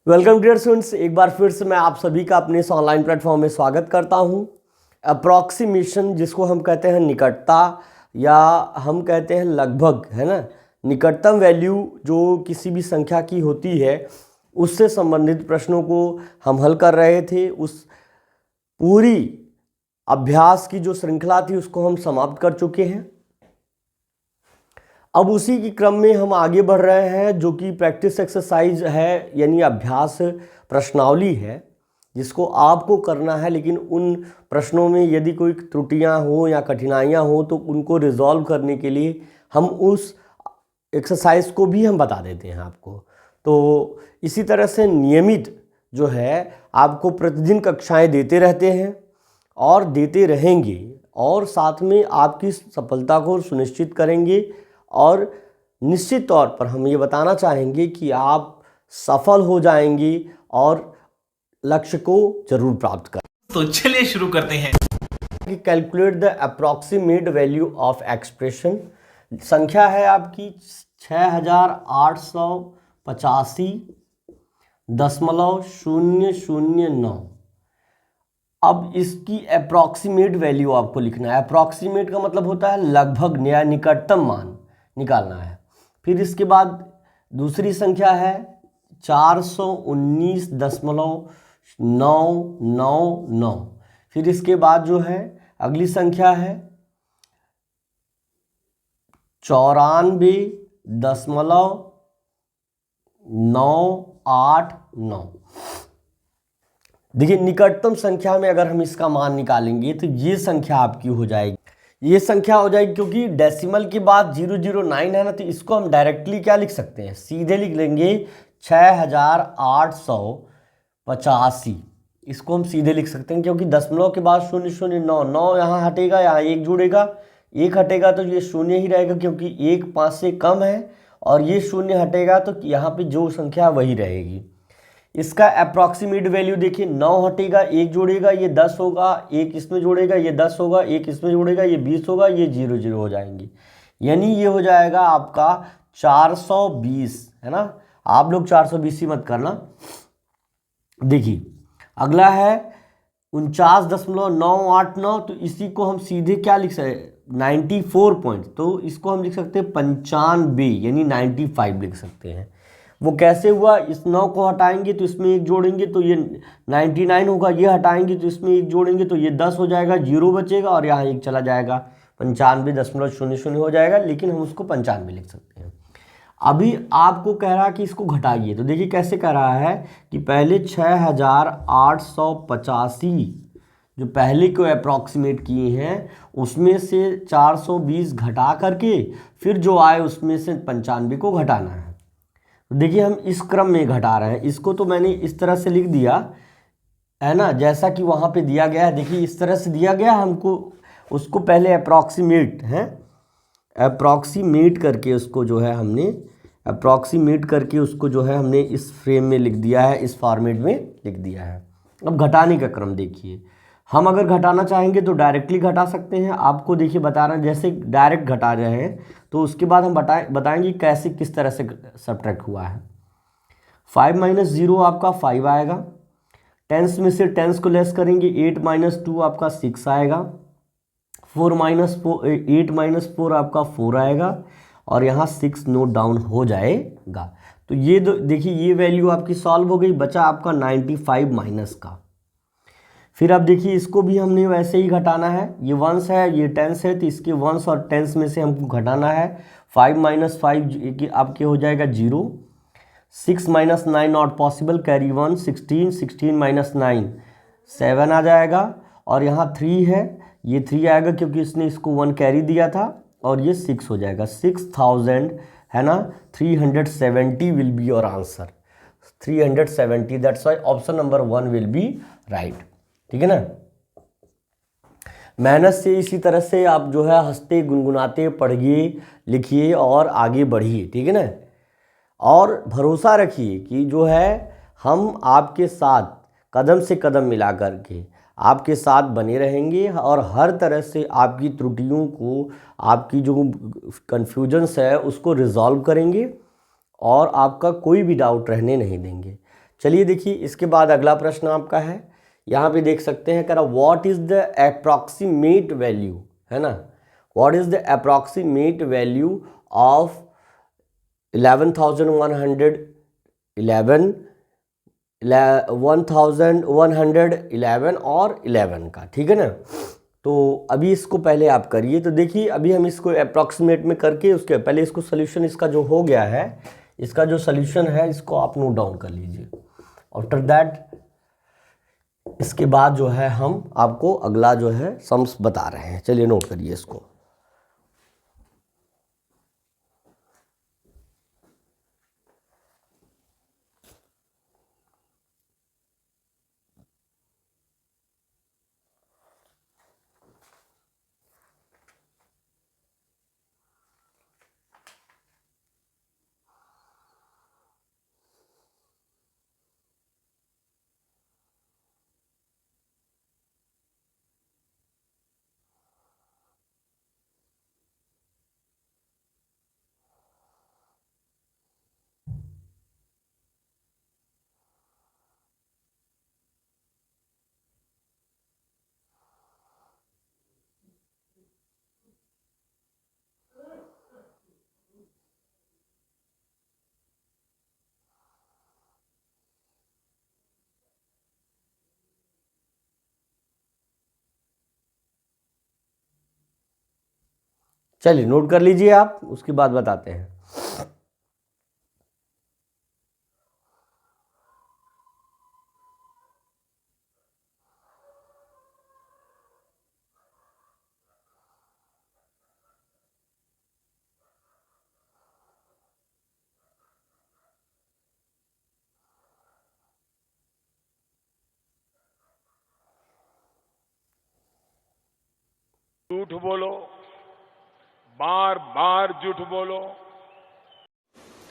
Welcome dear students, एक बार फिर से मैं आप सभी का अपने इस ऑनलाइन प्लेटफॉर्म में स्वागत करता हूं। अप्रॉक्सीमेशन, जिसको हम कहते हैं निकटता या हम कहते हैं लगभग, है ना। निकटतम वैल्यू जो किसी भी संख्या की होती है उससे संबंधित प्रश्नों को हम हल कर रहे थे। उस पूरी अभ्यास की जो श्रृंखला थी उसको हम समाप्त कर चुके हैं। अब उसी के क्रम में हम आगे बढ़ रहे हैं, जो कि प्रैक्टिस एक्सरसाइज है, यानी अभ्यास प्रश्नावली है, जिसको आपको करना है। लेकिन उन प्रश्नों में यदि कोई त्रुटियां हो या कठिनाइयां हो तो उनको रिजॉल्व करने के लिए हम उस एक्सरसाइज को भी हम बता देते हैं आपको। तो इसी तरह से नियमित जो है आपको प्रतिदिन कक्षाएं देते रहते हैं और देते रहेंगे, और साथ में आपकी सफलता को सुनिश्चित करेंगे। और निश्चित तौर पर हम ये बताना चाहेंगे कि आप सफल हो जाएंगे और लक्ष्य को जरूर प्राप्त करें। तो चलिए शुरू करते हैं। Calculate the approximate value of expression. संख्या है आपकी 6885.009। अब इसकी अप्रॉक्सीमेट वैल्यू आपको लिखना है। अप्रॉक्सीमेट का मतलब होता है लगभग या निकटतम मान निकालना है। फिर इसके बाद दूसरी संख्या है 419.999। फिर इसके बाद जो है अगली संख्या है 94.989। देखिए, निकटतम संख्या में अगर हम इसका मान निकालेंगे तो ये संख्या आपकी हो जाएगी, ये संख्या हो जाएगी, क्योंकि डेसिमल के बाद 009 है ना, तो इसको हम डायरेक्टली क्या लिख सकते हैं, सीधे लिख लेंगे 6885। इसको हम सीधे लिख सकते हैं, क्योंकि दशमलव के बाद 009 यहाँ हटेगा, यहाँ एक जुड़ेगा, एक हटेगा तो ये शून्य ही रहेगा, क्योंकि एक 5 से कम है, और ये शून्य हटेगा तो यहाँ पे जो संख्या वही रहेगी। इसका अप्रॉक्सीमेट वैल्यू देखिए, 9 हटेगा, एक जोड़ेगा, ये 10 होगा, एक इसमें जोड़ेगा, ये 10 होगा, एक इसमें जोड़ेगा, ये 20 होगा, ये 0 हो जाएंगे। यानी ये हो जाएगा आपका 420, है ना। आप लोग 420 ही मत करना। देखिए अगला है 49.989। तो इसी को हम सीधे क्या लिख सकते हैं, 94 पॉइंट, तो इसको हम लिख सकते हैं 95, यानी 95 लिख सकते हैं। वो कैसे हुआ, इस 9 को हटाएंगे तो इसमें एक जोड़ेंगे तो ये 99 होगा, ये हटाएंगे तो इसमें एक जोड़ेंगे तो ये 10 हो जाएगा, 0 बचेगा और यहाँ एक चला जाएगा, 95.00 हो जाएगा, लेकिन हम उसको 95 लिख सकते हैं। अभी आपको कह रहा है कि इसको घटाइए, तो देखिए कैसे कह रहा है कि पहले 6885 जो पहले को अप्रॉक्सीमेट किए हैं उसमें से 420 घटा करके फिर जो आए उसमें से 95 को घटाना है। तो देखिए हम इस क्रम में घटा रहे हैं। इसको तो मैंने इस तरह से लिख दिया है ना, जैसा कि वहाँ पे दिया गया है। देखिए इस तरह से दिया गया, हमको उसको पहले अप्रॉक्सीमेट करके उसको जो है हमने हमने इस फ्रेम में लिख दिया है, इस फॉर्मेट में लिख दिया है। अब घटाने का क्रम देखिए, हम अगर घटाना चाहेंगे तो डायरेक्टली घटा सकते हैं। आपको देखिए बता रहे हैं, जैसे डायरेक्ट घटा रहे हैं तो उसके बाद हम बताएंगे कैसे, किस तरह से सब्ट्रैक्ट हुआ है। 5 - 0 आपका 5 आएगा। टेंस में से टेंस को लेस करेंगे, 8 - 2 आपका 6 आएगा। 8 - 4 आपका 4 आएगा, और यहाँ 6 नोट डाउन हो जाएगा। तो ये देखिए ये वैल्यू आपकी सॉल्व हो गई, बचा आपका 95 माइनस का। फिर अब देखिए इसको भी हमने वैसे ही घटाना है। ये वंस है, ये टेंस है, तो इसके वंस और टेंस में से हमको घटाना है। 5 - 5 आपके हो जाएगा 0। 6 - 9 नॉट पॉसिबल, कैरी 1। 16 - 9 7 आ जाएगा, और यहाँ 3 है, ये 3 आएगा क्योंकि इसने इसको 1 कैरी दिया था, और ये 6 हो जाएगा। 6000 है ना, 370 will be your answer. 370, that's why option number 1 will be right. ठीक है ना। मेहनत से इसी तरह से आप जो है हंसते गुनगुनाते पढ़िए, लिखिए और आगे बढ़िए। ठीक है ना। और भरोसा रखिए कि जो है हम आपके साथ कदम से कदम मिला करके आपके साथ बने रहेंगे, और हर तरह से आपकी त्रुटियों को, आपकी जो कन्फ्यूजन्स है उसको रिजॉल्व करेंगे, और आपका कोई भी डाउट रहने नहीं देंगे। चलिए देखिए, इसके बाद अगला प्रश्न आपका है, यहाँ पे देख सकते हैं, कह रहा what is the approximate value, है ना, what is the approximate value of 11,111 1111 और 11 का, ठीक है ना। तो अभी इसको पहले आप करिए। तो देखिए अभी हम इसको अप्रॉक्सीमेट में करके उसके पहले इसको सोल्यूशन इसका जो हो गया है, इसका जो सोल्यूशन है इसको आप नोट डाउन कर लीजिए। आफ्टर दैट इसके बाद जो है हम आपको अगला जो है सम्स बता रहे हैं। चलिए नोट करिए इसको। चलिए नोट कर लीजिए आप, उसके बाद बताते हैं। झूठ बोलो, बार बार झूठ बोलो।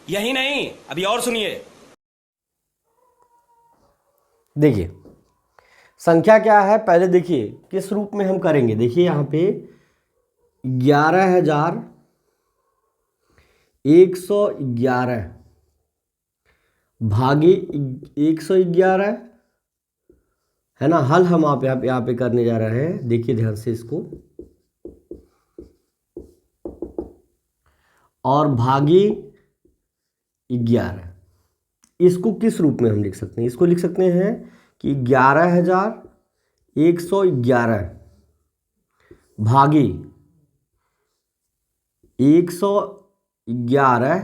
यही नहीं, अभी और सुनिए। देखिए संख्या क्या है, पहले देखिए किस रूप में हम करेंगे। देखिए यहाँ पे 11,111 भागे 111, है ना। हल हम आप यहाँ पे करने जा रहे हैं, देखिए ध्यान से इसको, और भागे 11। इसको किस रूप में हम लिख सकते हैं, इसको लिख सकते हैं कि 11,111 भागे 111,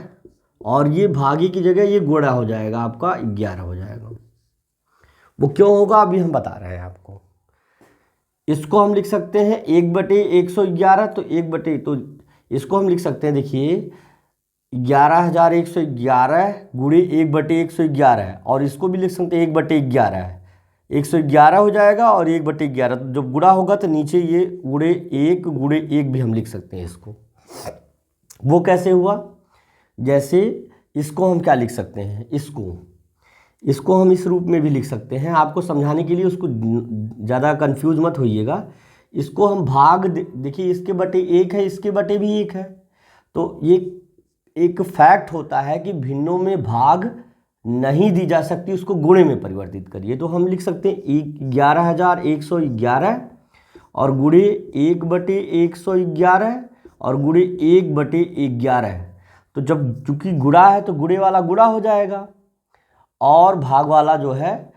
और ये भागे की जगह ये गुणा हो जाएगा, आपका 11 हो जाएगा। वो क्यों होगा अभी हम बता रहे हैं आपको। इसको हम लिख सकते हैं 1/111, तो 1 तो इसको हम लिख सकते हैं, देखिए 11,111 गुणे 1/111, और इसको भी लिख सकते हैं 1/11 है, 111 हो जाएगा, और 1/11 तो जब गुणा होगा तो नीचे ये गुणे 1 भी हम लिख सकते हैं इसको। वो कैसे हुआ, जैसे इसको हम क्या लिख सकते हैं, इसको हम इस रूप में भी लिख सकते हैं। आपको समझाने के लिए उसको ज़्यादा कंफ्यूज मत होइएगा। इसको हम भाग देखिए, इसके बटे 1 है, इसके बटे भी 1 है, तो ये एक फैक्ट होता है कि भिन्नों में भाग नहीं दी जा सकती, उसको गुणे में परिवर्तित करिए। तो हम लिख सकते हैं 11,111 और गुणे 1/111 और गुणे 1/11। तो जब चूंकि गुणा है तो गुणे वाला गुणा हो जाएगा, और भाग वाला जो है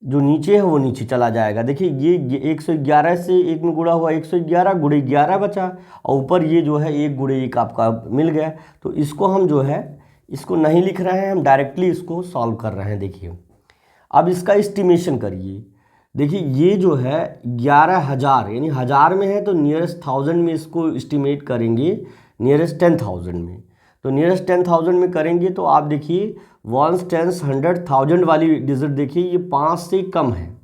जो नीचे है वो नीचे चला जाएगा। देखिए ये 111 से 1 में गुणा हुआ 111 गुणे 11 बचा, और ऊपर ये जो है 1 गुणे 1 आपका मिल गया। तो इसको हम जो है इसको नहीं लिख रहे हैं, हम डायरेक्टली इसको सॉल्व कर रहे हैं। देखिए अब इसका एस्टिमेशन करिए। देखिए ये जो है 11,000 यानी हज़ार में है, तो नियरेस्ट 1000 में इसको एस्टिमेट करेंगे, नियरेस्ट 10,000 में। तो नियरेस्ट 10,000 में करेंगे तो आप देखिए 1s 10s 100 1000 वाली डिजिट देखिए ये 5 से कम है,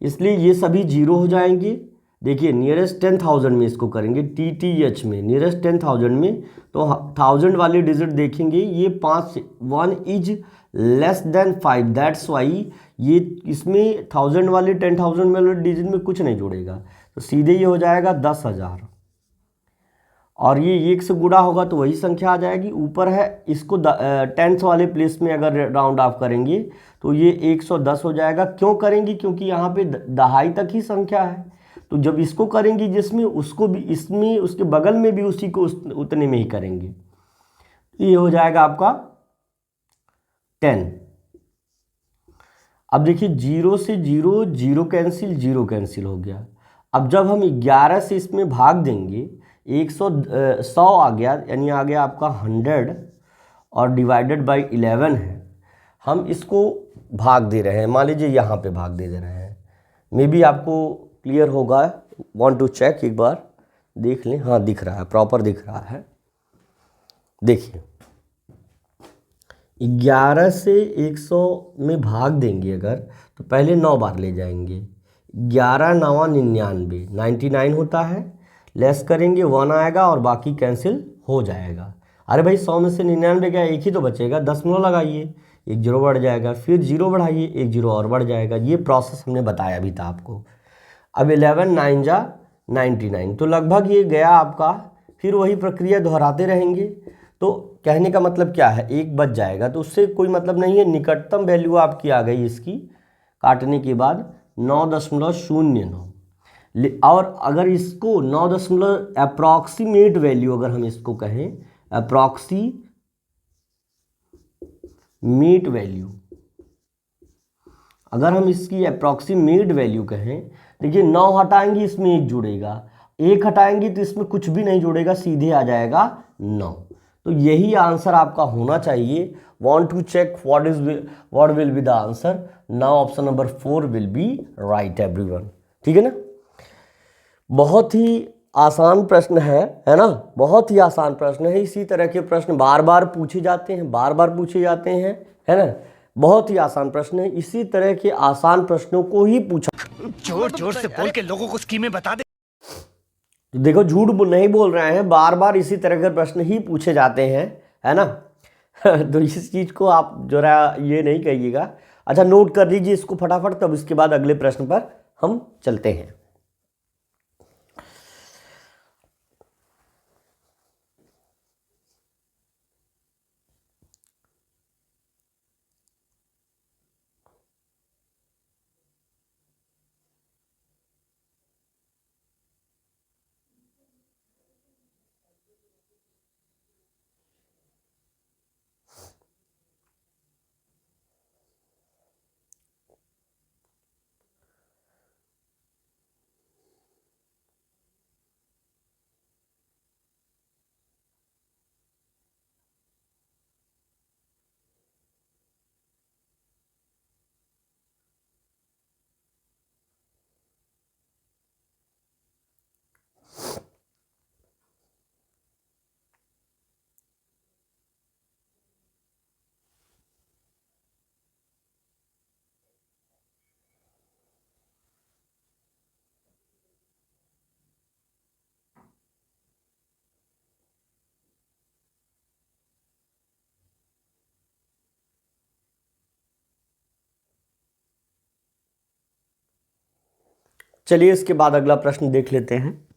इसलिए ये सभी जीरो हो जाएंगे। देखिए नियरेस्ट 10,000 में इसको करेंगे TTH में, नियरेस्ट 10,000 में, तो 1000 वाली डिजिट देखेंगे ये 5 1 is less than 5, that's why ये इसमें 1000 वाले 10,000 वाले डिजिट में कुछ नहीं जोड़ेगा, तो सीधे ये हो जाएगा 10,000। और ये 1 से गुणा होगा तो वही संख्या आ जाएगी। ऊपर है, इसको 10th वाले प्लेस में अगर राउंड ऑफ करेंगे तो ये 110 हो जाएगा। क्यों करेंगे? क्योंकि यहाँ पे दहाई तक ही संख्या है, तो जब इसको करेंगे जिसमें, उसको भी इसमें, उसके बगल में भी उसी को उतने में ही करेंगे। ये हो जाएगा आपका 10। अब देखिए 0 से 0, 0 कैंसिल, 0 कैंसिल हो गया। अब जब हम 11 से इसमें भाग देंगे, 100 आ गया, यानी आ गया आपका 100 और डिवाइडेड बाई 11 है। हम इसको भाग दे रहे हैं, मान लीजिए यहाँ पे भाग दे रहे हैं। मे बी आपको क्लियर होगा, वांट टू चेक, एक बार देख लें। हाँ दिख रहा है, प्रॉपर दिख रहा है। देखिए 11 से 100 में भाग देंगे अगर, तो पहले 9 बार ले जाएंगे। 11 9 99, 99 होता है, लेस करेंगे 1 आएगा और बाकी कैंसिल हो जाएगा। अरे भाई 100 में से 99 गया, एक ही तो बचेगा, दशमलव लगाइए, 1 0 बढ़ जाएगा, फिर 0 बढ़ाइए, 1 0 और बढ़ जाएगा। ये प्रोसेस हमने बताया भी था आपको। अब 11 9 जा 99, तो लगभग ये गया आपका। फिर वही प्रक्रिया दोहराते रहेंगे। तो कहने का मतलब क्या है, एक बच जाएगा, तो उससे कोई मतलब नहीं है। निकटतम वैल्यू आपकी आ गई इसकी काटने के बाद 9.09। और अगर इसको 9 अप्रॉक्सीमेट वैल्यू अगर हम इसको कहें, अप्रॉक्सीमेट वैल्यू, अगर हम इसकी अप्रॉक्सीमेट वैल्यू कहें, देखिए 9 हटाएंगे इसमें 1 जुड़ेगा, 1 हटाएंगे तो इसमें कुछ भी नहीं जुड़ेगा, सीधे आ जाएगा 9। तो यही आंसर आपका होना चाहिए। Want to check what will be the answer. Now option number 4 will be right everyone. ठीक है ना? बहुत ही आसान प्रश्न है ना? बहुत ही आसान प्रश्न है। इसी तरह के प्रश्न बार बार पूछे जाते हैं, है ना? बहुत ही आसान प्रश्न है। इसी तरह के आसान प्रश्नों को ही पूछा। जोर जोर से बोल के लोगों को स्कीमें बता दे। देखो झूठ नहीं बोल रहे हैं, बार बार इसी तरह के प्रश्न ही पूछे जाते हैं, है ना? तो इस चीज को आप जरा ये नहीं कहिएगा। अच्छा नोट कर लीजिए इसको फटाफट, तब इसके बाद अगले प्रश्न पर हम चलते हैं। चलिए इसके बाद अगला प्रश्न देख लेते हैं।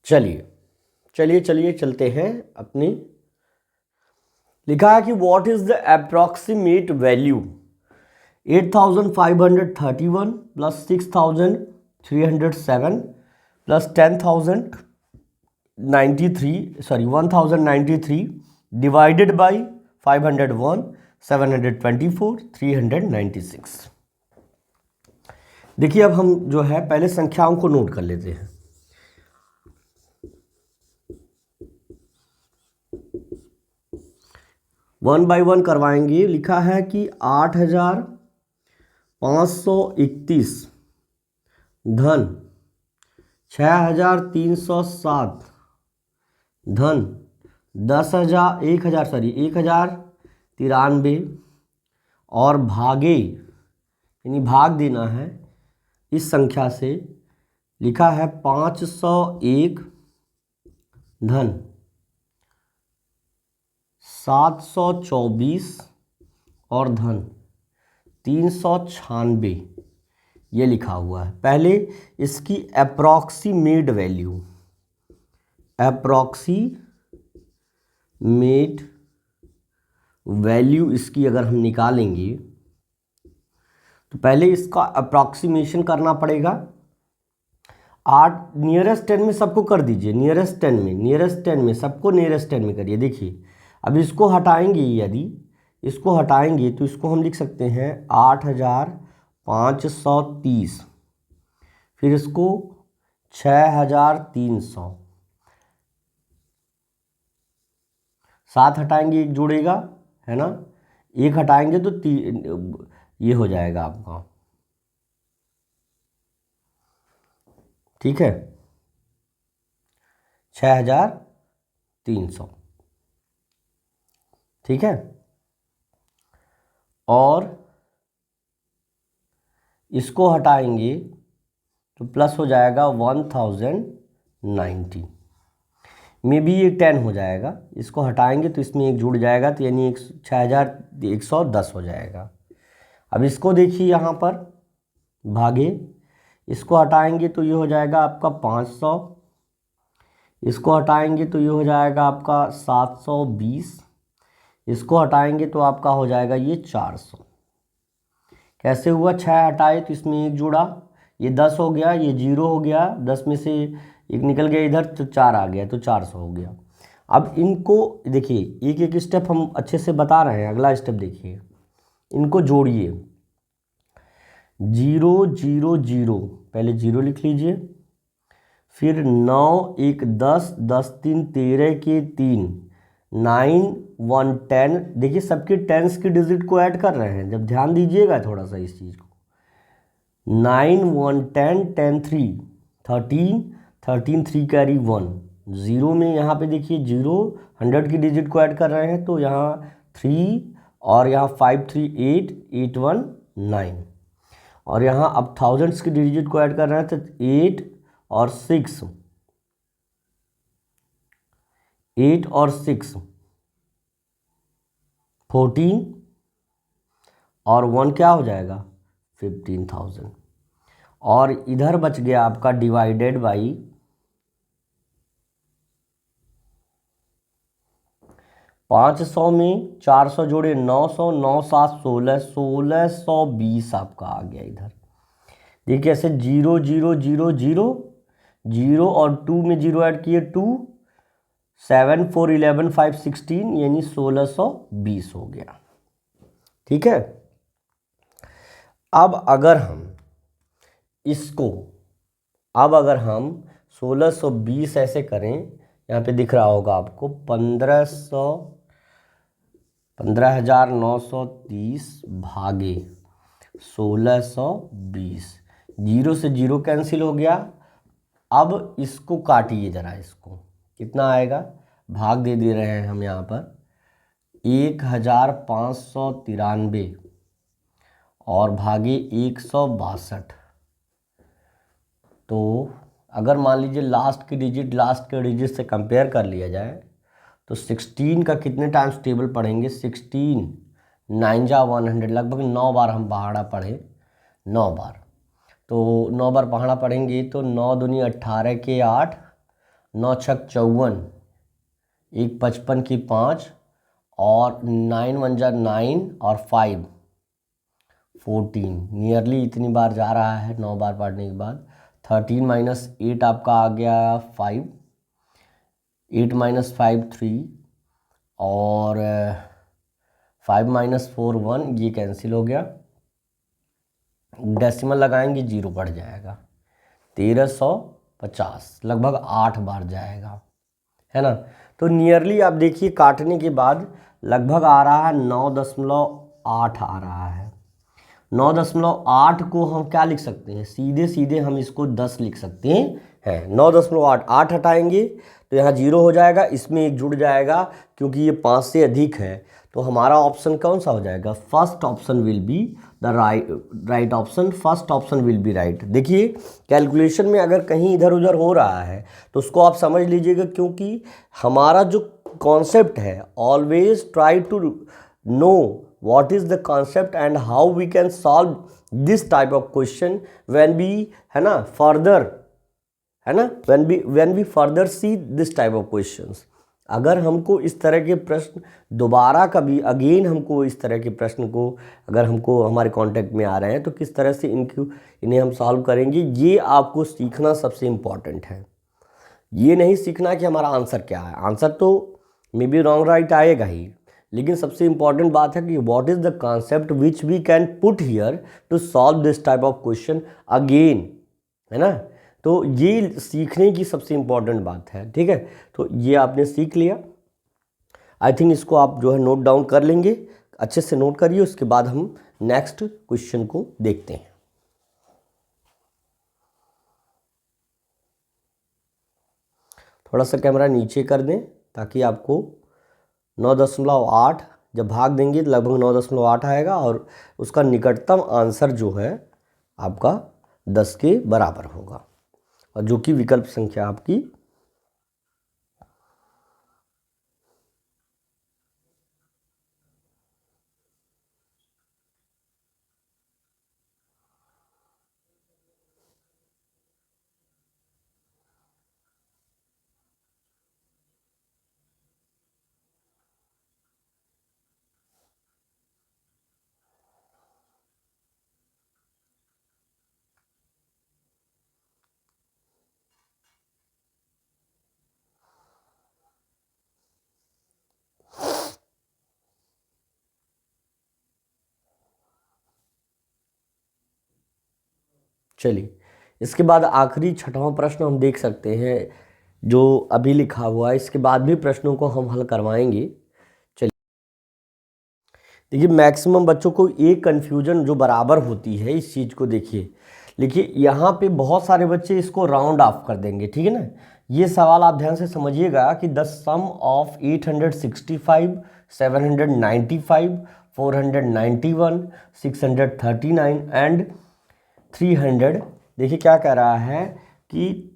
चलिए चलते हैं अपनी। लिखा है कि what is the approximate value 8531 plus 6307 plus 1093 divided by 501 724 396। देखिए अब हम जो है पहले संख्याओं को नोट कर लेते हैं। 1 बाई 1 करवाएंगे। लिखा है कि 8,531 धन 6,307 धन 1,093 और भागे, यानी भाग देना है इस संख्या से। लिखा है 501 धन 724 और धन 396, ये लिखा हुआ है। पहले इसकी अप्रॉक्सीमेट वैल्यू इसकी अगर हम निकालेंगे तो पहले इसका अप्रॉक्सीमेशन करना पड़ेगा। 8 नियरेस्ट 10 में सबको कर दीजिए, नियरेस्ट 10 में सबको नियरेस्ट 10 में करिए। देखिए अब इसको हटाएंगे, यदि इसको हटाएंगे तो इसको हम लिख सकते हैं 8,530, फिर इसको 6,300, 7 हटाएंगे 1 जुड़ेगा, है ना, 1 हटाएंगे तो ये हो जाएगा आपका, ठीक है, 6,300, ठीक है। और इसको हटाएंगे तो प्लस हो जाएगा 1090 में भी ये 10 हो जाएगा। इसको हटाएंगे तो इसमें 1 जुड़ जाएगा, तो यानी 6,110 हो जाएगा। अब इसको देखिए यहाँ पर भागे, इसको हटाएंगे तो ये हो जाएगा आपका 500, इसको हटाएंगे तो ये हो जाएगा आपका 720, इसको हटाएंगे तो आपका हो जाएगा ये 400। कैसे हुआ? 6 हटाए तो इसमें 1 जुड़ा, ये 10 हो गया, ये 0 हो गया, 10 में से 1 निकल गया इधर तो 4 आ गया, तो 400 हो गया। अब इनको देखिए एक एक स्टेप हम अच्छे से बता रहे हैं। अगला स्टेप देखिए, इनको जोड़िए, 0 0 0, पहले 0 लिख लीजिए, फिर 9 1 10, 10 3 13 के 3, 9 1 10। देखिए सबके टेंस की डिजिट को ऐड कर रहे हैं, जब ध्यान दीजिएगा थोड़ा सा इस चीज़ को। 9 1 10 10 3 13 13 3 कैरी 1, 0 में यहाँ पे देखिए 0 100 की डिजिट को ऐड कर रहे हैं, तो यहाँ 3 और यहाँ 5 3 8 8 1 9, और यहाँ अब थाउजेंड्स की डिजिट को ऐड कर रहे हैं तो 8 और 6 14 और 1 क्या हो जाएगा 15,000। और इधर बच गया आपका डिवाइडेड बाई 500 में 400 जोड़े 900, 9 7 16, 1620 आपका आ गया इधर। देखिए ऐसे 0 0 0 0 0 और 2 में 0 ऐड किए 2, 7 4 11 5 16, यानी 1620 हो गया। ठीक है। अब अगर हम 1620 ऐसे करें, यहाँ पे दिख रहा होगा आपको 15,930 भागे 1620, 0 से 0 कैंसिल हो गया। अब इसको काटिए ज़रा, इसको कितना आएगा, भाग दे रहे हैं हम यहाँ पर 1,593 और भागे 162। तो अगर मान लीजिए लास्ट के डिजिट से कंपेयर कर लिया जाए तो 16 का कितने टाइम्स टेबल पढ़ेंगे, 16 9 जा 100, लगभग 9 बार हम पहाड़ा पढ़े, 9 बार। तो 9 बार पहाड़ा पढ़ेंगे तो 9 दूनी 18 के 8, 9 छक 54, 1 55 की 5, और 9 1 जा 9 और 5 14, नियरली इतनी बार जा रहा है 9 बार पढ़ने के बाद। 13 माइनस 8 आपका आ गया 5, 8 माइनस 5 3, और 5 माइनस 4 1, ये कैंसिल हो गया। डेसिमल लगाएंगे 0 बढ़ जाएगा, 1350, लगभग 8 बार जाएगा, है ना। तो नियरली आप देखिए काटने के बाद लगभग आ रहा है 9.8 आ रहा है। 9.8 को हम क्या लिख सकते हैं, सीधे सीधे हम इसको 10 लिख सकते हैं। 9.8 8 हटाएंगे तो यहाँ 0 हो जाएगा, इसमें 1 जुड़ जाएगा क्योंकि ये 5 से अधिक है। तो हमारा ऑप्शन कौन सा हो जाएगा, first option will be the right option, first option will be right. देखिए कैलकुलेशन में अगर कहीं इधर उधर हो रहा है तो उसको आप समझ लीजिएगा, क्योंकि हमारा जो कॉन्सेप्ट है, always try to know what is the concept and how we can solve this type of question when we है ना further, है ना, when we further see this type of questions। अगर हमको इस तरह के प्रश्न दोबारा कभी अगेन हमको इस तरह के प्रश्न को अगर हमको हमारे कांटेक्ट में आ रहे हैं तो किस तरह से इन्हें हम सॉल्व करेंगे, ये आपको सीखना सबसे इम्पॉर्टेंट है। ये नहीं सीखना कि हमारा आंसर क्या है, आंसर तो मे बी रॉन्ग राइट आएगा ही, लेकिन सबसे इंपॉर्टेंट बात है कि what is the concept which we can put here to solve this type of question again, है ना। तो ये सीखने की सबसे इंपॉर्टेंट बात है, ठीक है। तो ये आपने सीख लिया, आई थिंक इसको आप जो है नोट डाउन कर लेंगे, अच्छे से नोट करिए। उसके बाद हम नेक्स्ट क्वेश्चन को देखते हैं। थोड़ा सा कैमरा नीचे कर दें ताकि आपको 9.8 जब भाग देंगे तो लगभग 9.8 आएगा और उसका निकटतम आंसर जो है आपका 10 के बराबर होगा, और जो कि विकल्प संख्या आपकी चलिए इसके बाद आखिरी छठवां प्रश्न हम देख सकते हैं जो अभी लिखा हुआ है। इसके बाद भी प्रश्नों को हम हल करवाएंगे। चलिए देखिए, मैक्सिमम बच्चों को एक कन्फ्यूजन जो बराबर होती है इस चीज़ को देखिए, देखिए यहाँ पे बहुत सारे बच्चे इसको राउंड ऑफ कर देंगे, ठीक है ना। ये सवाल आप ध्यान से समझिएगा कि द सम ऑफ 865, 795, 491, 639 एंड 300, देखिए क्या कह रहा है कि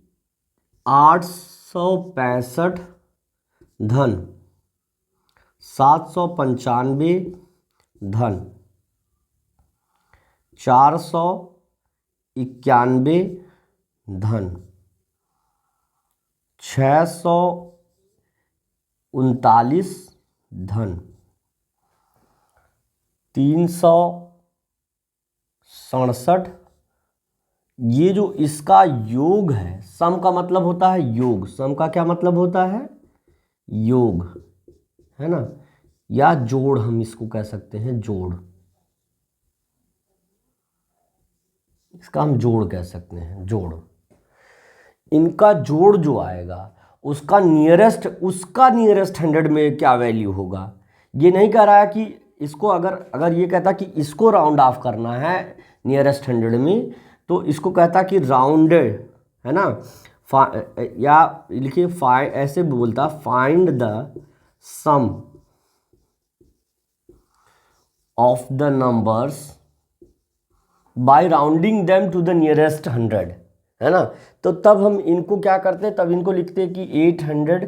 865 धन 795 धन 491 धन 639 धन 367, ये जो इसका योग है, सम का मतलब होता है योग, सम का क्या मतलब होता है, योग, है ना, या जोड़, हम इसको कह सकते हैं जोड़, इसका हम जोड़ कह सकते हैं, जोड़। इनका जोड़ जो आएगा उसका नियरेस्ट 100 में क्या वैल्यू होगा। ये नहीं कह रहा है कि इसको अगर ये कहता कि इसको राउंड ऑफ करना है नियरेस्ट 100 में, तो इसको कहता कि राउंडेड, है ना, या लिखिए ऐसे बोलता find the sum of the numbers by rounding them to the nearest 100, है ना। तो तब हम इनको क्या करते हैं, तब इनको लिखते हैं कि 800,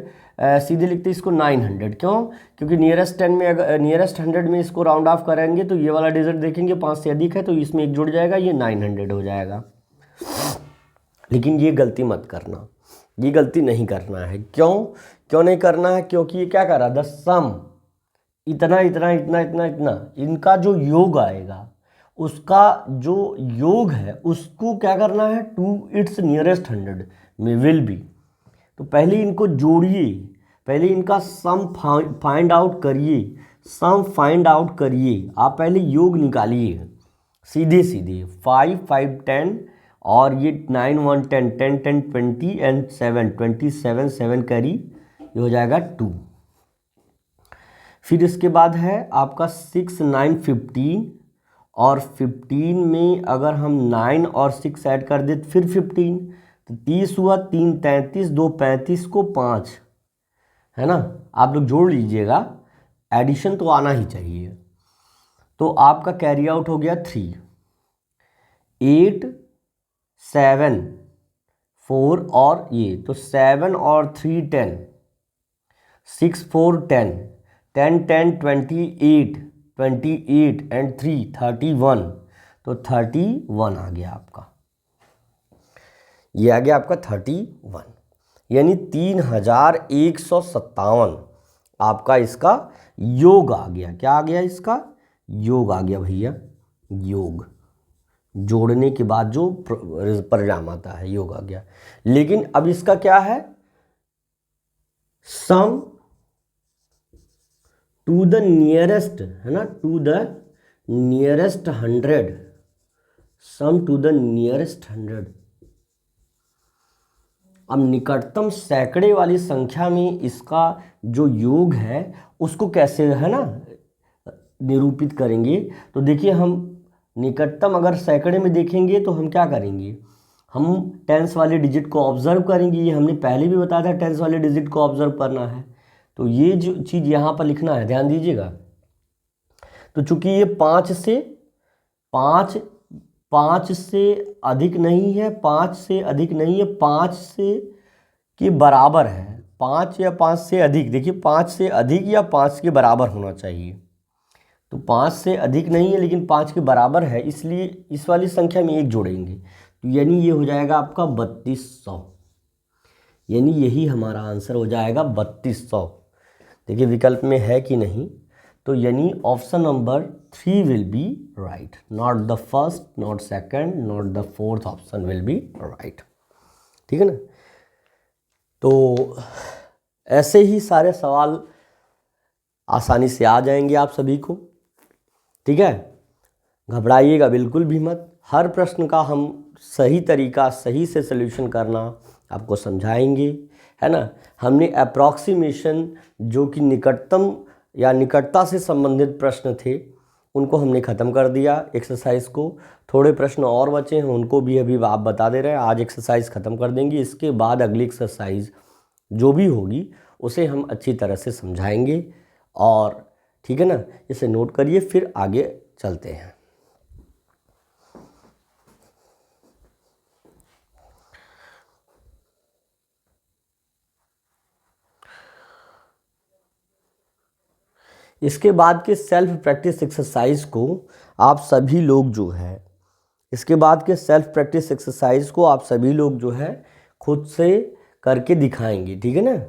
सीधे लिखते हैं इसको 900। क्यों? क्योंकि नियरेस्ट 10 में अगर नियरेस्ट 100 में इसको राउंड ऑफ करेंगे तो ये वाला डिजिट देखेंगे 5 से अधिक है तो इसमें एक जुड़ जाएगा, ये 900 हो जाएगा। लेकिन ये गलती मत करना, ये गलती नहीं करना है। क्यों नहीं करना है? क्योंकि ये क्या कर रहा है, द सम इतना इतना इतना इतना इतना, इनका जो योग आएगा उसका जो योग है उसको क्या करना है, टू इट्स नियरेस्ट 100 में विल बी। तो पहले इनको जोड़िए, पहले इनका सम फाइंड आउट करिए, सम फाइंड आउट करिए। आप पहले योग निकालिए सीधे सीधे, 5 5 10 और ये 9 1 10 10 10 20 एंड 7 27 7 करी ये हो जाएगा 2। फिर इसके बाद है आपका 6 9 15, और 15 में अगर हम 9 और 6 ऐड कर दे तो फिर 15, तो 30 हुआ, 3 33, 2 35 को 5, है ना। आप लोग जोड़ लीजिएगा, एडिशन तो आना ही चाहिए। तो आपका कैरी आउट हो गया 3, 8 7 4 और ये, तो 7 और 3 10, 6 4 10, 10 10 28, 28 एंड 3 31, तो 31 आ गया आपका, ये आ गया आपका 31, यानी 3157 आपका इसका योग आ गया। क्या आ गया इसका? योग आ गया भैया, योग जोड़ने के बाद जो परिणाम आता है, योग आ गया। लेकिन अब इसका क्या है? सम टू द नियरेस्ट, है ना, to the nearest 100, sum to the nearest 100। अब निकटतम सैकड़े वाली संख्या में इसका जो योग है उसको कैसे, है ना, निरूपित करेंगे। तो देखिए, हम निकटतम अगर सैकड़े में देखेंगे तो हम क्या करेंगे, हम टेंस वाले डिजिट को ऑब्जर्व करेंगे। ये हमने पहले भी बताया था, टेंस वाले डिजिट को ऑब्जर्व करना है। तो ये जो चीज़ यहाँ पर लिखना है, ध्यान दीजिएगा। तो चूंकि ये 5 से अधिक नहीं है, 5 से अधिक नहीं है, 5 से के बराबर है, 5 या 5 से अधिक, देखिए 5 से अधिक या 5 के बराबर होना चाहिए। तो 5 से अधिक नहीं है लेकिन 5 के बराबर है, इसलिए इस वाली संख्या में 1 जोड़ेंगे, तो यानी ये हो जाएगा आपका 3200, यानी यही हमारा आंसर हो जाएगा 3200। देखिए विकल्प में है कि नहीं, तो यानी option number 3 will be right, not the first, not second, not the fourth option will be right. ठीक है ना। तो ऐसे ही सारे सवाल आसानी से आ जाएंगे आप सभी को। ठीक है, घबराइएगा बिल्कुल भी मत। हर प्रश्न का हम सही तरीका, सही से सल्यूशन करना आपको समझाएंगे, है ना। हमने अप्रॉक्सीमेशन, जो कि निकटतम या निकटता से संबंधित प्रश्न थे, उनको हमने ख़त्म कर दिया एक्सरसाइज को। थोड़े प्रश्न और बचे हैं, उनको भी अभी आप बता दे रहे हैं। आज एक्सरसाइज ख़त्म कर देंगे, इसके बाद अगली एक्सरसाइज जो भी होगी उसे हम अच्छी तरह से समझाएंगे। और ठीक है ना, इसे नोट करिए, फिर आगे चलते हैं। इसके बाद के सेल्फ प्रैक्टिस एक्सरसाइज को आप सभी लोग जो है, इसके बाद के सेल्फ प्रैक्टिस एक्सरसाइज को आप सभी लोग जो है खुद से करके दिखाएंगे। ठीक है ना।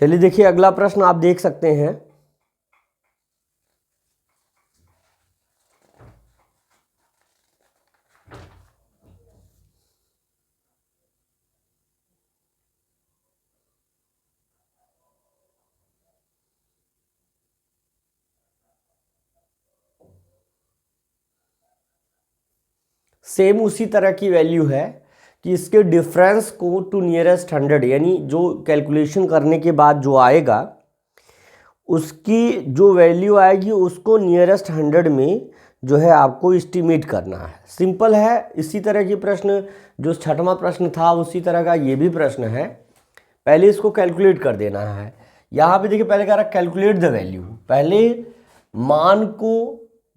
चलिए देखिए अगला प्रश्न आप देख सकते हैं। सेम उसी तरह की वैल्यू है कि इसके डिफरेंस को टू नियरेस्ट 100, यानी जो कैलकुलेशन करने के बाद जो आएगा उसकी जो वैल्यू आएगी उसको नियरेस्ट 100 में जो है आपको एस्टिमेट करना है। सिंपल है। इसी तरह की प्रश्न जो छठवां प्रश्न था उसी तरह का ये भी प्रश्न है। पहले इसको कैलकुलेट कर देना है। यहाँ पे देखिए पहले कह रहा है कैलकुलेट द वैल्यू। पहले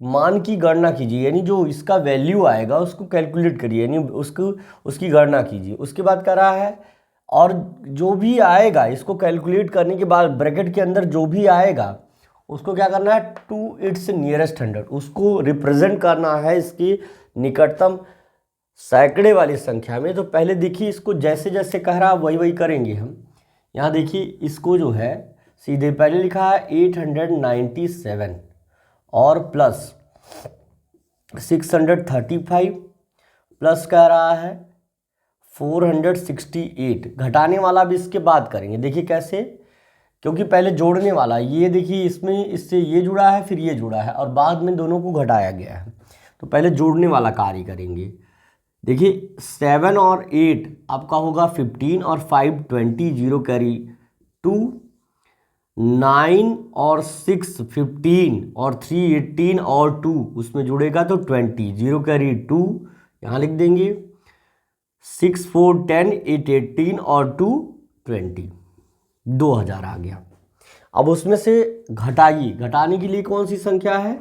मान की गणना कीजिए, यानी जो इसका वैल्यू आएगा उसको कैलकुलेट करिए, यानी उसकी गणना कीजिए। उसके बाद कह रहा है और जो भी आएगा इसको कैलकुलेट करने के बाद ब्रैकेट के अंदर जो भी आएगा उसको क्या करना है, टू इट्स नियरेस्ट 100, उसको रिप्रेजेंट करना है इसकी निकटतम सैकड़े वाली संख्या में। तो पहले देखिए इसको जैसे जैसे कह रहा है वही वही करेंगे हम। यहाँ देखिए इसको जो है सीधे पहले लिखा है 897 और प्लस 635 प्लस कह रहा है 468। घटाने वाला भी इसके बाद करेंगे। देखिए कैसे, क्योंकि पहले जोड़ने वाला ये देखिए इसमें इससे ये जुड़ा है फिर ये जुड़ा है और बाद में दोनों को घटाया गया है। तो पहले जोड़ने वाला कार्य करेंगे। देखिए 7 और 8 आपका होगा 15 और 5 20, 0 कैरी 2, 9 और 6 15 और 3 18 और 2 उसमें जुड़ेगा तो 20, 0 कैरी 2 यहाँ लिख देंगे, 6 4 10 8 18 और 2 20, 2000 आ गया। अब उसमें से घटाइए। घटाने के लिए कौन सी संख्या है,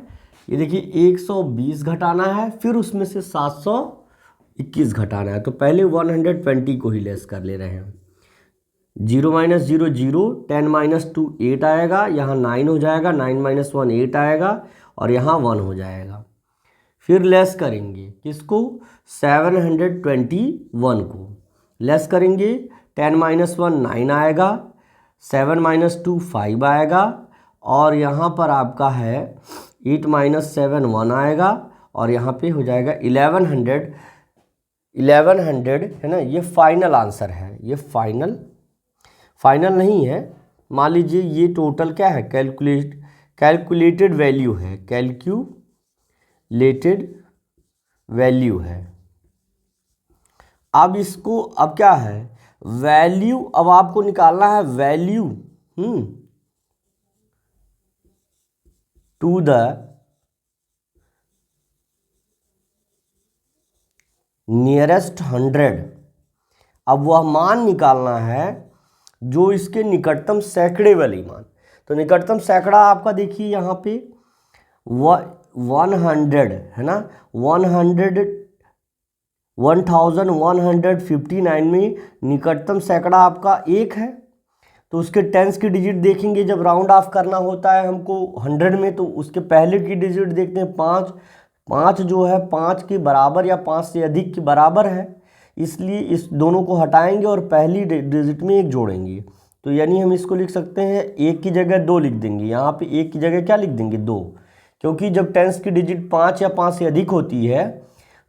ये देखिए 120 घटाना है, फिर उसमें से 721 घटाना है। तो पहले 120 को ही लेस कर ले रहे हैं। 0 - 0 0, 10 - 2 8 आएगा, यहाँ 9 हो जाएगा, 9 - 1 8 आएगा और यहाँ 1 हो जाएगा। फिर लेस करेंगे किसको, 721 को लेस करेंगे। 10 - 1 9 आएगा, 7 - 2 5 आएगा और यहाँ पर आपका है 8 - 7 1 आएगा और यहाँ पे हो जाएगा 1100 है ना। ये फाइनल आंसर है, ये फाइनल नहीं है। मान लीजिए ये टोटल क्या है, कैलकुलेटेड वैल्यू है, कैलकुलेटेड वैल्यू है। अब इसको अब क्या है, वैल्यू अब आपको निकालना है वैल्यू टू द नियरेस्ट 100। अब वह मान निकालना है जो इसके निकटतम सैकड़े वाली मान। तो निकटतम सैकड़ा आपका देखिए यहाँ पे 100 है ना, 1159 में निकटतम सैकड़ा आपका 1 है। तो उसके टेंस की डिजिट देखेंगे, जब राउंड ऑफ करना होता है हमको 100 में तो उसके पहले की डिजिट देखते हैं 5। 5 जो है 5 के बराबर या 5 से अधिक के बराबर है, इसलिए इस दोनों को हटाएंगे और पहली डिजिट में 1 जोड़ेंगे। तो यानी हम इसको लिख सकते हैं 1 की जगह 2 लिख देंगे। यहाँ पे 1 की जगह क्या लिख देंगे 2, क्योंकि जब टेंस की डिजिट 5 या 5 से अधिक होती है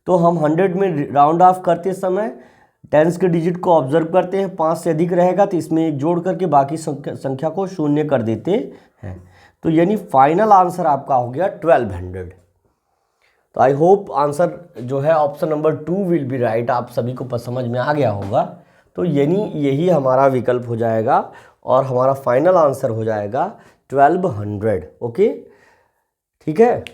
तो हम 100 में राउंड ऑफ करते समय टेंस के डिजिट को ऑब्जर्व करते हैं, 5 से अधिक रहेगा तो इसमें 1 जोड़ करके बाकी संख्या को 0 कर देते हैं। तो यानी फाइनल आंसर आपका हो गया 1200। तो आई होप आंसर जो है option number 2 will be right. आप सभी को समझ में आ गया होगा। तो यानी यही हमारा विकल्प हो जाएगा और हमारा फाइनल आंसर हो जाएगा 1200। ओके, ठीक है।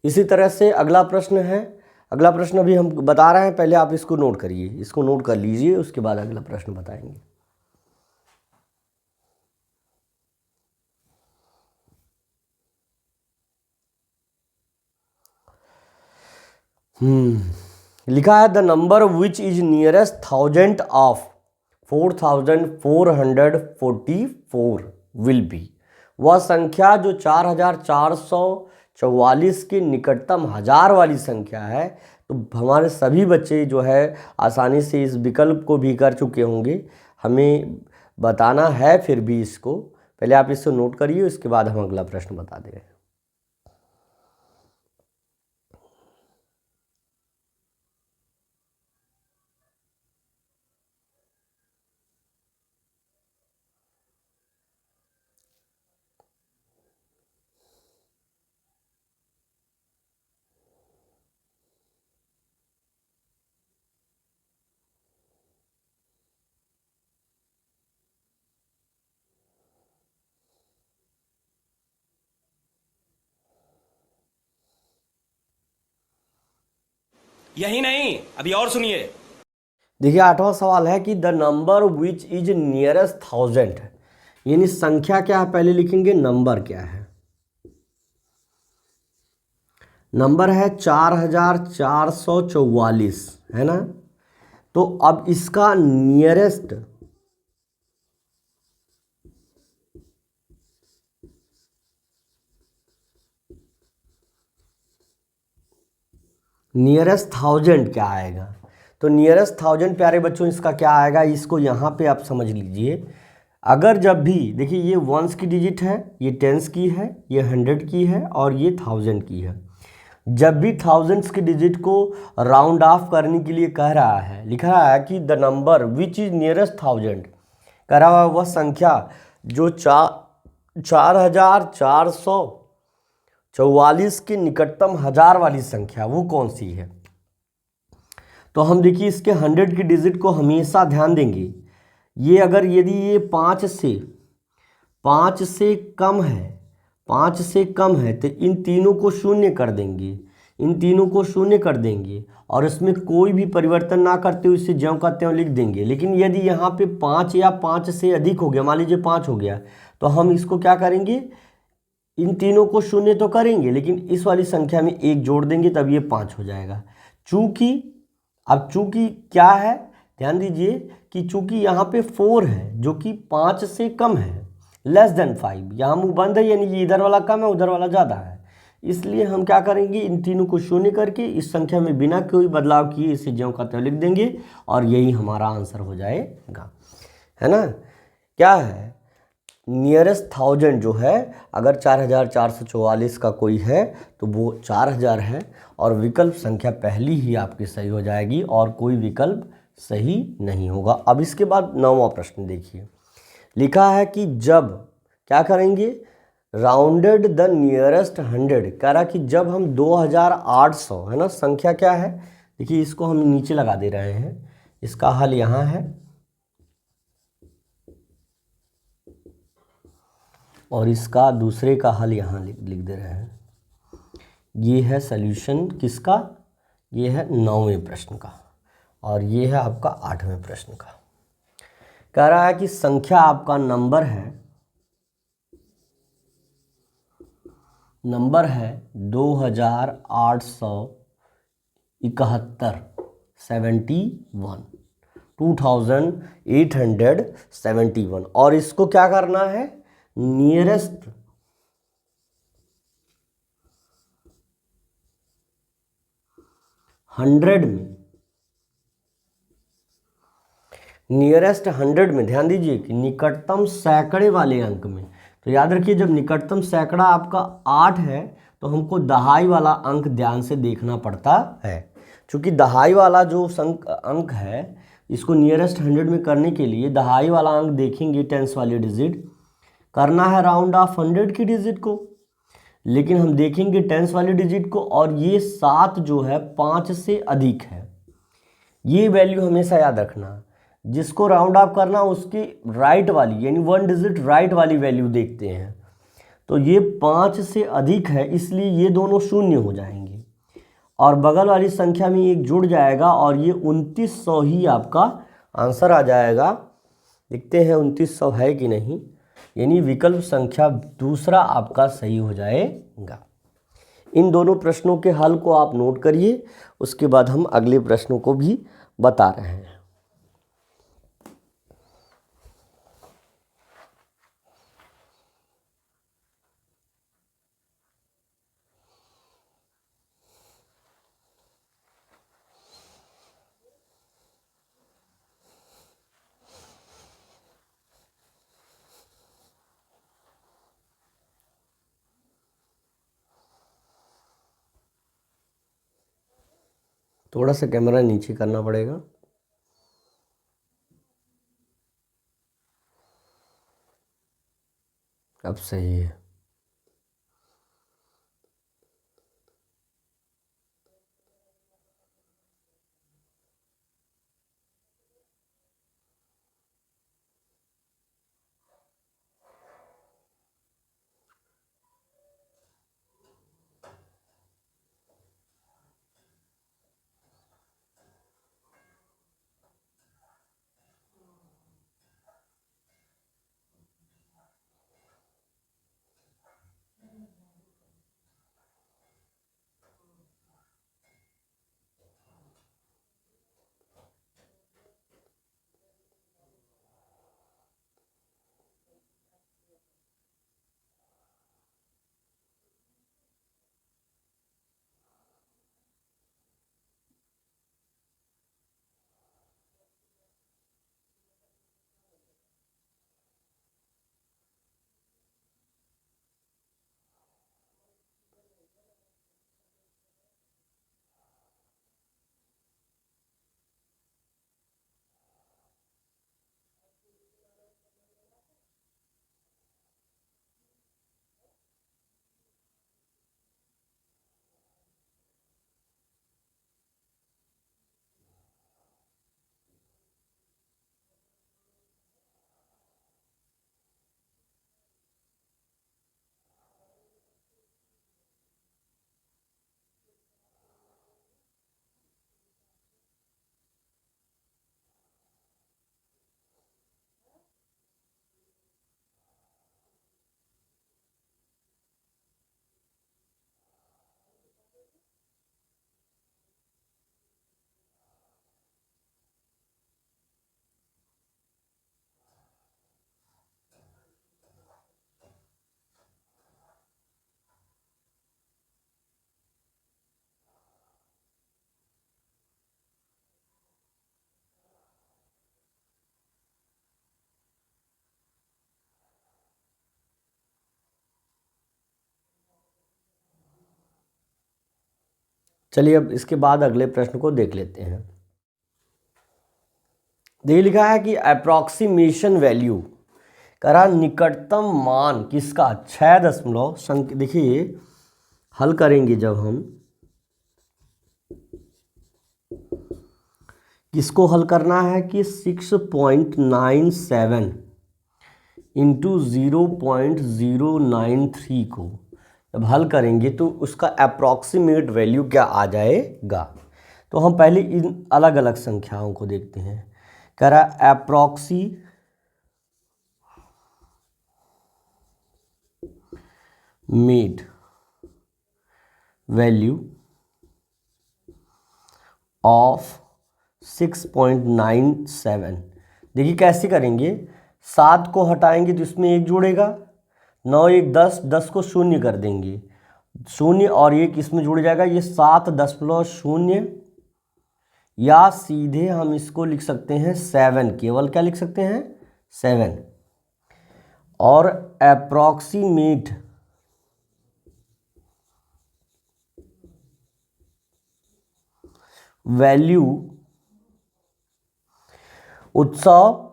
इसी तरह से अगला प्रश्न है। अगला प्रश्न अभी हम बता रहे हैं, पहले आप इसको नोट करिए, इसको नोट कर लीजिए, उसके बाद अगला प्रश्न बताएंगे। लिखा है the number which is nearest 1000 of 4444 will be. वह संख्या जो 4444 के निकटतम 1000 वाली संख्या है। तो हमारे सभी बच्चे जो है आसानी से इस विकल्प को भी कर चुके होंगे। हमें बताना है फिर भी इसको, पहले आप इसको नोट करिए, उसके बाद हम अगला प्रश्न बता देंगे। यही नहीं, अभी और सुनिए। देखिए 8वां सवाल है कि the number which is nearest 1000, यानी संख्या क्या है पहले लिखेंगे, नंबर क्या है। नंबर है 4444, है ना। तो अब इसका नियरेस्ट नियरेस्ट 1000 क्या आएगा। तो नियरेस्ट 1000 प्यारे बच्चों इसका क्या आएगा, इसको यहाँ पे आप समझ लीजिए। अगर जब भी देखिए ये वंस की डिजिट है, ये टेंस की है, ये 100 की है और ये 1000 की है। जब भी थाउजेंड्स की डिजिट को राउंड ऑफ करने के लिए कह रहा है, लिख रहा है कि the number which is nearest 1000, कह रहा है वह संख्या जो 4444 के निकटतम हजार वाली संख्या वो कौन सी है। तो हम देखिए इसके 100 की डिजिट को हमेशा ध्यान देंगे। ये अगर यदि ये 5 से कम है, 5 से कम है तो इन तीनों को शून्य कर देंगे, इन तीनों को शून्य कर देंगे और इसमें कोई भी परिवर्तन ना करते हुए इसे ज्यों का त्यों लिख देंगे। लेकिन यदि यहाँ पे 5 या 5 से अधिक हो गया, मान लीजिए 5 हो गया, तो हम इसको क्या करेंगे, इन तीनों को शून्य तो करेंगे लेकिन इस वाली संख्या में एक जोड़ देंगे, तब ये 5 हो जाएगा। चूंकि क्या है, ध्यान दीजिए कि चूंकि यहाँ पे 4 है जो कि 5 से कम है, लेस देन 5, यहाँ मुंह बंद है, यानी ये इधर वाला कम है उधर वाला ज़्यादा है, इसलिए हम क्या करेंगे, इन तीनों को शून्य करके इस संख्या में बिना कोई बदलाव किए इसे ज्यों का त्यों लिख देंगे और यही हमारा आंसर हो जाएगा, है ना। क्या है, नियरेस्ट 1000 जो है, अगर 4444 का कोई है तो वो 4000 है और विकल्प संख्या पहली ही आपकी सही हो जाएगी और कोई विकल्प सही नहीं होगा। अब इसके बाद 9वां प्रश्न देखिए, लिखा है कि जब क्या करेंगे, राउंडेड द नियरेस्ट 100, कह रहा कि जब हम 2800, है ना, संख्या क्या है, देखिए इसको हम नीचे लगा दे रहे हैं, इसका हल यहाँ है और इसका दूसरे का हल यहाँ लिख दे रहे हैं। ये है सॉल्यूशन किसका, ये है 9वें प्रश्न का और ये है आपका 8वें प्रश्न का। कह रहा है कि संख्या आपका नंबर है 2871, 2871 और इसको क्या करना है, नियरेस्ट 100 में, नियरेस्ट 100 में ध्यान दीजिए कि निकटतम सैकड़े वाले अंक में। तो याद रखिए जब निकटतम सैकड़ा आपका 8 है तो हमको दहाई वाला अंक ध्यान से देखना पड़ता है। चूँकि दहाई वाला जो अंक है इसको नियरेस्ट 100 में करने के लिए दहाई वाला अंक देखेंगे, टेंस वाली डिजिट करना है राउंड ऑफ 100 की डिजिट को, लेकिन हम देखेंगे टेंस वाली डिजिट को और ये 7 जो है 5 से अधिक है। ये वैल्यू हमेशा याद रखना, जिसको राउंड ऑफ करना उसकी राइट वाली यानी 1 डिजिट राइट वाली वैल्यू देखते हैं। तो ये 5 से अधिक है इसलिए ये दोनों शून्य हो जाएंगे और बगल वाली संख्या में एक जुड़ जाएगा और ये 2900 ही आपका आंसर आ जाएगा। देखते हैं 2900 है कि नहीं, यानी विकल्प संख्या दूसरा आपका सही हो जाएगा। इन दोनों प्रश्नों के हल को आप नोट करिए, उसके बाद हम अगले प्रश्नों को भी बता रहे हैं। थोड़ा सा कैमरा नीचे करना पड़ेगा। अब सही है। चलिए अब इसके बाद अगले प्रश्न को देख लेते हैं। देखिए लिखा है कि अप्रॉक्सीमेशन वैल्यू करा निकटतम मान किसका 6 देखिए हल करेंगे जब हम किसको हल करना है कि 6.97 इंटू 0.093 को जब हल करेंगे तो उसका अप्रॉक्सीमेट वैल्यू क्या आ जाएगा। तो हम पहले इन अलग अलग संख्याओं को देखते हैं। कह रहा अप्रॉक्सीमेट वैल्यू ऑफ 6.97। देखिए कैसे करेंगे, 7 को हटाएंगे तो इसमें 1 जुड़ेगा, 9 1 10, 10 को शून्य कर देंगे, 0 और 1 इसमें जुड़ जाएगा, ये 7.0, या सीधे हम इसको लिख सकते हैं 7, केवल क्या लिख सकते हैं 7। और अप्रॉक्सीमेट वैल्यू उत्सव,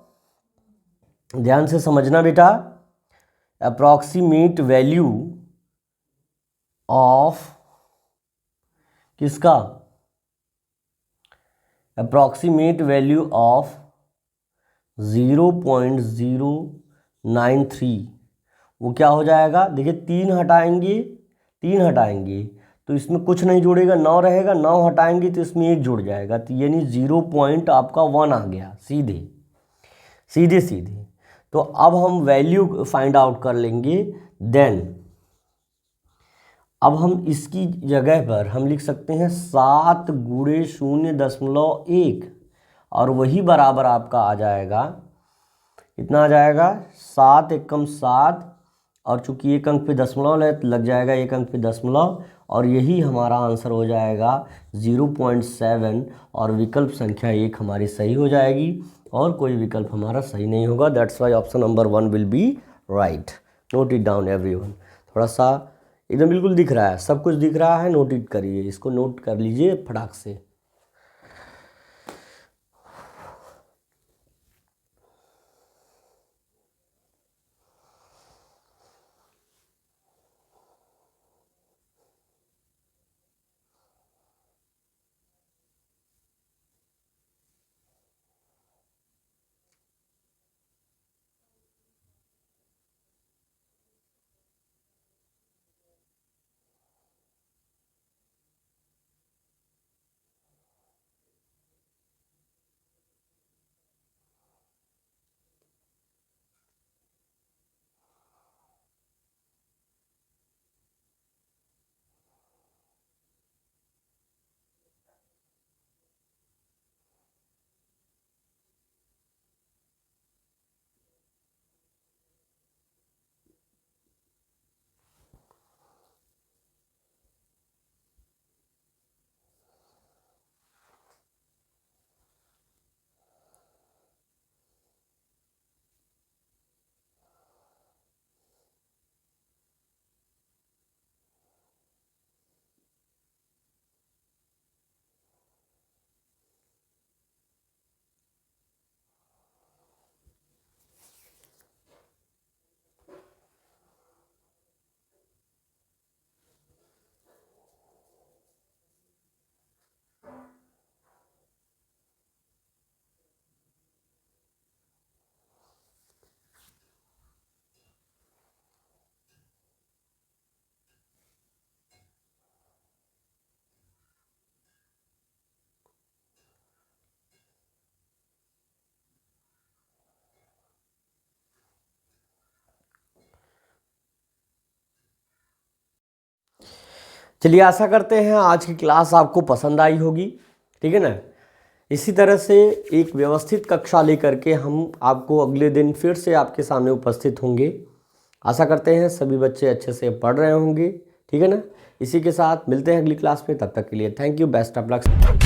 ध्यान से समझना बेटा, अप्रॉक्सीमेट वैल्यू ऑफ किसका, अप्रॉक्सीमेट वैल्यू ऑफ 0.093 वो क्या हो जाएगा। देखिए 3 हटाएंगे तो इसमें कुछ नहीं जुड़ेगा, 9 रहेगा, 9 हटाएंगे तो इसमें 1 जुड़ जाएगा, तो यानी 0.1 आ गया सीधे। तो अब हम वैल्यू फाइंड आउट कर लेंगे। देन अब हम इसकी जगह पर हम लिख सकते हैं 7 गुणे 0.1 और वही बराबर आपका आ जाएगा, इतना आ जाएगा 7 एकम 7, और चूंकि एक अंक पे दशमलव है तो लग जाएगा एक अंक पे दशमलव, और यही हमारा आंसर हो जाएगा 0.7, और विकल्प संख्या 1 हमारी सही हो जाएगी और कोई विकल्प हमारा सही नहीं होगा। That's why option number 1 will be right. Note it down everyone. थोड़ा सा एकदम बिल्कुल दिख रहा है, सब कुछ दिख रहा है, नोट इट करिए, इसको नोट कर लीजिए फटाक से। चलिए आशा करते हैं आज की क्लास आपको पसंद आई होगी, ठीक है ना। इसी तरह से एक व्यवस्थित कक्षा लेकर के हम आपको अगले दिन फिर से आपके सामने उपस्थित होंगे। आशा करते हैं सभी बच्चे अच्छे से पढ़ रहे होंगे, ठीक है ना। इसी के साथ मिलते हैं अगली क्लास में, तब तक के लिए thank you, best of luck.